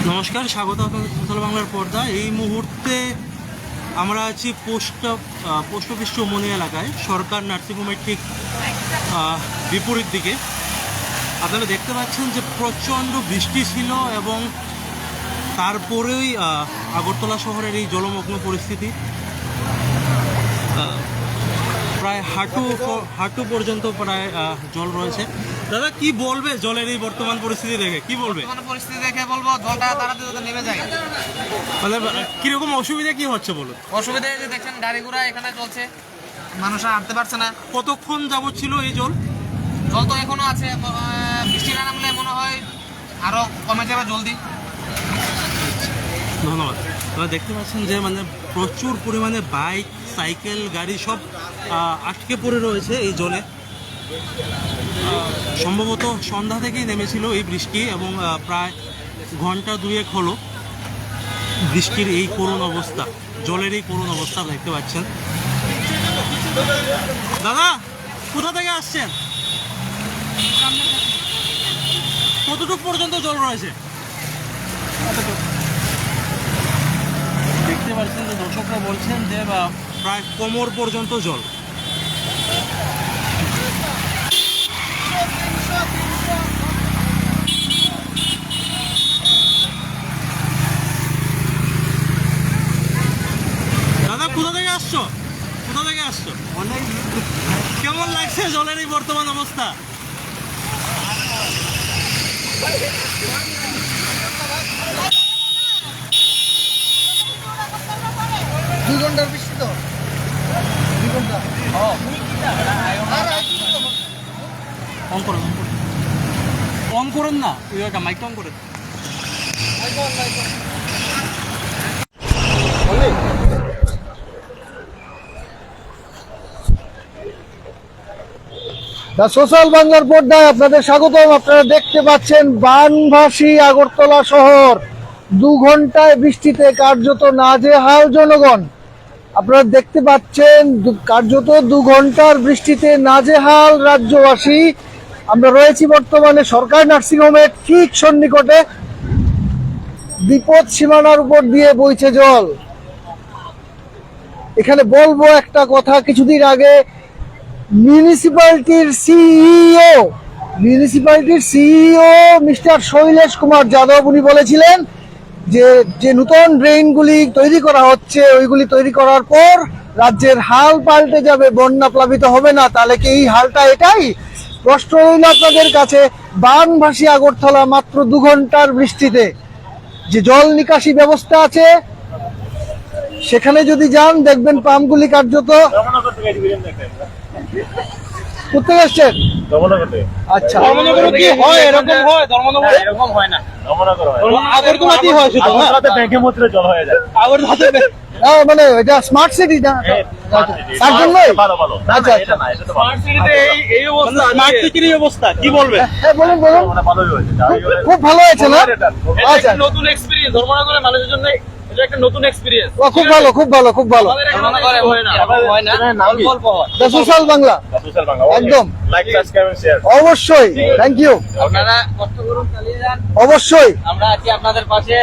নমস্কার, স্বাগত আপনাদের সচল বাংলার পর্দা। এই মুহূর্তে আমরা আছি পোস্ট অফিস চৌমনি এলাকায়, সরকার নার্সিংহোমের ঠিক বিপরীত দিকে। আপনারা দেখতে পাচ্ছেন যে প্রচণ্ড বৃষ্টি ছিল এবং তারপরেই আগরতলা শহরের এই জলমগ্ন পরিস্থিতি। প্রায় হাঁটু পর্যন্ত প্রায় জল রয়েছে। দাদা, কি বলবে জলের এই বর্তমান পরিস্থিতি দেখে? কি বলবে? পরিস্থিতি দেখে বলবো জলটা তাড়াতাড়ি নেমে যায়। মানে কিরকম অসুবিধা কি হচ্ছে বলুন? অসুবিধা যে দেখছেন গাড়ি ঘোড়া এখানে চলছে, মানুষ হাঁটতে পারছে না। কতক্ষণ যাবত ছিল এই জল? জল তো এখনো আছে, বৃষ্টি না নামলে মনে হয় আরো কমে যাবে জলদি। ধন্যবাদ। আপনারা দেখতে পাচ্ছেন যে মানে প্রচুর পরিমাণে বাইক, সাইকেল, গাড়ি সব আটকে পড়ে রয়েছে এই জলে। সম্ভবত সন্ধ্যা থেকেই নেমেছিল এই বৃষ্টি এবং প্রায় ঘন্টা দুয়েক হলো বৃষ্টির এই করুণ অবস্থা, জলের এই করুণ অবস্থা দেখতে পাচ্ছেন। দাদা, কোথা থেকে আসছেন? কতটুকু পর্যন্ত জল রয়েছে? দেখতে পাচ্ছেন যে দর্শকরা বলছেন যে প্রায় কোমর পর্যন্ত জল। দাদা, কোথা থেকে আসছো? অনেক কেমন লাগছে জলের এই বর্তমান অবস্থা? দুই ঘন্টার বৃষ্টি তো, 2 ঘন্টা। অন করেন না, মাইকটা অন করেন। দ্য সোশ্যাল বাংলার পর্দায় আপনাদের স্বাগতম। আপনারা দেখতে পাচ্ছেন বানভাসী আগরতলা শহর। 2 ঘন্টায় বৃষ্টিতে কার্যত নাজেহাল জনগণ। আপনারা দেখতে পাচ্ছেন কার্যত 2 ঘন্টার বৃষ্টিতে নাজেহাল রাজ্যবাসী। আমরা রয়েছি বর্তমানে সরকার নার্সিংহোমের ঠিক সন্নিকটে। বিপদ সীমানার উপর দিয়ে বইছে জল। এখানে বলবো একটা কথা, কিছুদিন আগে মিউনিসিপ্যালিটির সিইও মিস্টার শৈলেশ কুমার যাদব উনি বলেছিলেন যে নতুন ড্রেনগুলি তৈরি করা হচ্ছে, ওইগুলি তৈরি করার পর রাজ্যের হাল পাল্টে যাবে, বন্যা প্লাবিত হবে না। তাহলে কি এই হালটা এটাই? প্রশ্ন রইল আপনাদের কাছে। বানভাসী আগরতলা মাত্র 2 ঘন্টার বৃষ্টিতে। যে জল নিকাশি ব্যবস্থা আছে সেখানে যদি যান দেখবেন পাম্পগুলি কার্যত করতে আসছেন। আচ্ছা, কি হয়? এরকম হয়? এরকম হয় না, আগরতলা কি হয়? শুধু জল হয়ে যায়। মানে এটা স্মার্ট সিটি না, তার জন্যই। আচ্ছা আচ্ছা, স্মার্ট সিটির এই অবস্থা কি বলবে? হ্যাঁ বলুন। খুব ভালো হয়েছে না? আচ্ছা, নতুন এক্সপেরিয়েন্স ধর্মনগরের মানুষের জন্য। এটা একটা নতুন এক্সপেরিয়েন্স। খুব ভালো। ধর্মনগরে হয় না, অল্প হয়। দ্য সোশ্যাল বাংলা, একদম অবশ্যই। Thank you. আপনারা কষ্ট করুন, চালিয়ে যান। অবশ্যই আমরা আছি আপনাদের পাশে।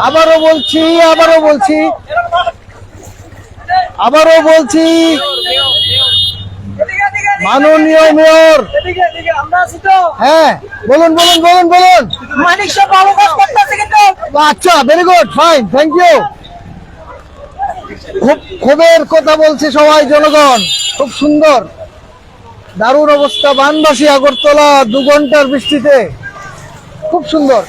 আবারও বলছি মাননীয় মেয়র। হ্যাঁ বলুন। আচ্ছা, very good, fine, thank you. খুব ক্ষোভের কথা বলছে সবাই, জনগণ। খুব সুন্দর, দারুণ অবস্থা। বানভাসী আগরতলা 2 ঘন্টার বৃষ্টিতে, খুব সুন্দর।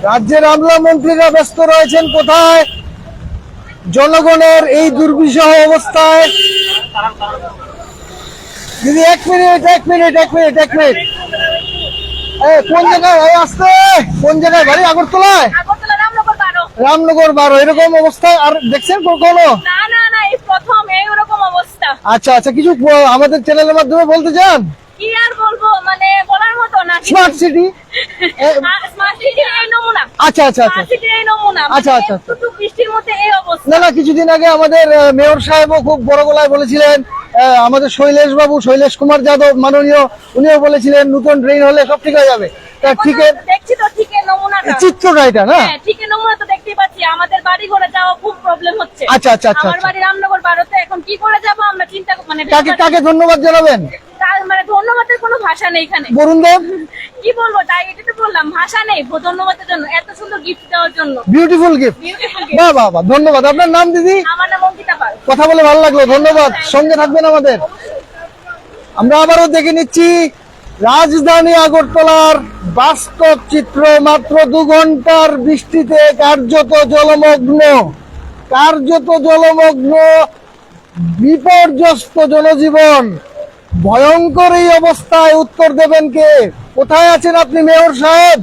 রাজ্যের আমলা মন্ত্রীরা ব্যস্ত রয়েছেন কোথায়? জনগণের এই দুর্বিষহ অবস্থায়। দিদি, এক মিনিট। কোন জায়গায় আসতে? কোন জায়গায় বাড়ি? আগরতলায়? রামনগর 12। এরকম অবস্থায় আর দেখছেন কখনো? না, এই প্রথম এইরকম অবস্থা। আচ্ছা, কিছু আমাদের চ্যানেলের মাধ্যমে বলতে চান? কি আর বলবো, মানে বলার মতো না। স্মার্ট সিটি, স্মার্ট সিটির এই নমুনা। আচ্ছা। স্মার্ট সিটির এই নমুনা। আচ্ছা। একটু বৃষ্টির মধ্যে এই অবস্থা। না, কিছুদিন আগে আমাদের মেয়র সাহেবও খুব বড় গলায় বলেছিলেন আমাদের শৈলেশ কুমার যাদব মাননীয়, উনিও বলেছিলেন নতুন ড্রেন হলে সব ঠিক হয়ে যাবে। তা ঠিকের দেখছি তো ঠিকের নমুনাটা। চিত্রটা এটা না? হ্যাঁ, ঠিকের নমুনা তো দেখতেই পাচ্ছি। আমাদের বাড়ি ঘরে যাওয়া খুব প্রবলেম হচ্ছে। আচ্ছা, আচ্ছা, আচ্ছা, আমার আচ্ছা। বাড়ি রামনগর বারোতে, এখন কি করে যাব আমরা চিন্তা মানে কাকে কাকে ধন্যবাদ জানাবেন? মানে ধন্যবাদের কোনো ভাষা নেই এখানে। বরুণ দেব, কি বলবো, তাই এটা তো বললাম, ভাষা নেই ধন্যবাদের জন্য, এত সুন্দর গিফট দেওয়ার জন্য। Beautiful gift. Beautiful gift। বাহ বাহ বাহ, ধন্যবাদ। আপনার নাম দিদি? আমার নাম অঙ্কিতা পাল। কথা বলে ভালো লাগলো, ধন্যবাদ। সঙ্গে থাকবেন আমাদের। আমরা আবারও দেখে নিচ্ছি রাজধানী আগরতলার বাস্তব চিত্র। মাত্র 2 ঘন্টার বৃষ্টিতে কার্যত জলমগ্ন বিপর্যস্ত জনজীবন। ভয়ঙ্কর এই অবস্থায় উত্তর দেবেন কে? কোথায় আছেন আপনি মেয়র সাহেব?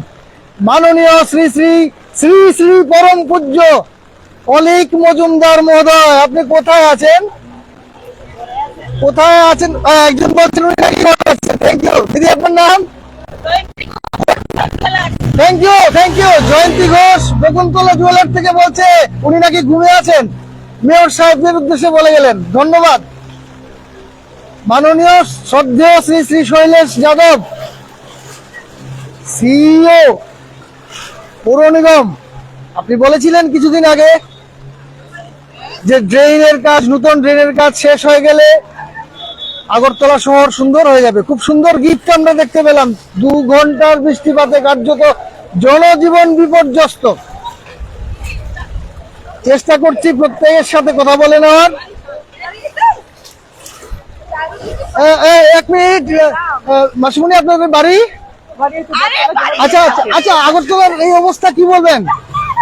মাননীয় শ্রী শ্রী শ্রী শ্রী পরম পূজ্য অলীক মজুমদার মহোদয়, আপনি কোথায় আছেন? কোথায় আছেন? একজন বলছেন উনি নাকি ঘরে আছেন। থ্যাংক ইউ দিদি, আপনার নাম? Thank you. Jayanti Ghosh Bakultala jeweller থেকে বলছে উনি নাকি ঘুমিয়ে আছেন, মেয়র সাহেবদের উদ্দেশ্যে বলে গেলেন। ধন্যবাদ। মাননীয় শ্রদ্ধেয় শ্রী শ্রী শৈলেশ যাদব, সিইও পৌর নিগম, আপনি বলেছিলেন কিছুদিন আগে যে নতুন ড্রেনের কাজ শেষ হয়ে গেলে আগরতলা শহর সুন্দর হয়ে যাবে। খুব সুন্দর গিফট আমরা দেখতে পেলাম। 2 ঘন্টার বৃষ্টিপাতে কার্যত জনজীবন বিপর্যস্ত। চেষ্টা করছি প্রত্যেকের সাথে কথা বলে নেওয়ার। 1 মিনিট, মাসিমণি আপনাদের বাড়ি? আচ্ছা আচ্ছা আচ্ছা, আগরতলার এই অবস্থা কি বলবেন?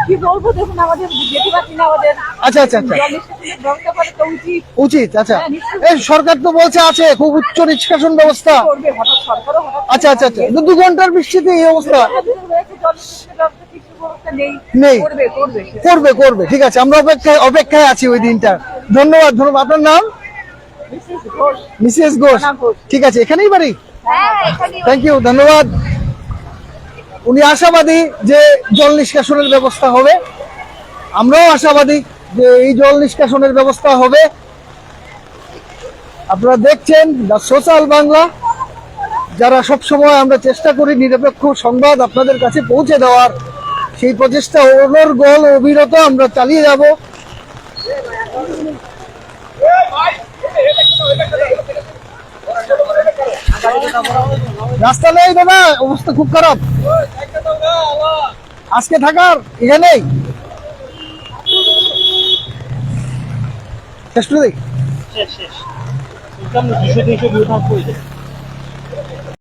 কি বলবো, দেখুন আমাদের যেতে পারছি না, আমাদের আচ্ছা আচ্ছা আচ্ছা, জল নিষ্কাশনের ব্যবস্থা করে তো উচিত উচিত। আচ্ছা, নিশ্চয়ই। এই সরকার তো বলছে আছে খুব উচ্চ নিষ্কাশন ব্যবস্থা। করবে, হঠাৎ সরকারও হঠাৎ আচ্ছা আচ্ছা আচ্ছা, 2 ঘন্টার বৃষ্টিতে এই অবস্থা হয়েছে, জল নিষ্কাশনের ব্যবস্থা কিছু ব্যবস্থা নেই। নেই। করবে করবে করবে, ঠিক আছে, আমরা অপেক্ষায় আছি ওই দিনটা। ধন্যবাদ। আপনার নাম? বিশেষ ঘোষ। মিসেস ঘোষ, রানা ঘোষ। ঠিক আছে, এখানেই বাড়ি? হ্যাঁ, এখানে থ্যাংক ইউ, ধন্যবাদ। উনি আশাবাদী যে জল নিষ্কাশনের ব্যবস্থা হবে, আমরাও আশাবাদী যে এই জল নিষ্কাশনের ব্যবস্থা হবে। আপনারা দেখছেন দ্য সোশ্যাল বাংলা, যারা সবসময় আমরা চেষ্টা করি নিরপেক্ষ সংবাদ আপনাদের কাছে পৌঁছে দেওয়ার, সেই প্রচেষ্টা অনর্গল অবিরত আমরা চালিয়ে যাব। রাস্তা নেই দাদা, অবস্থা খুব খারাপ। আজকে থাকার এখানেই শেষ করে দিই। শেষ 200-300 ভিউ থাকবো।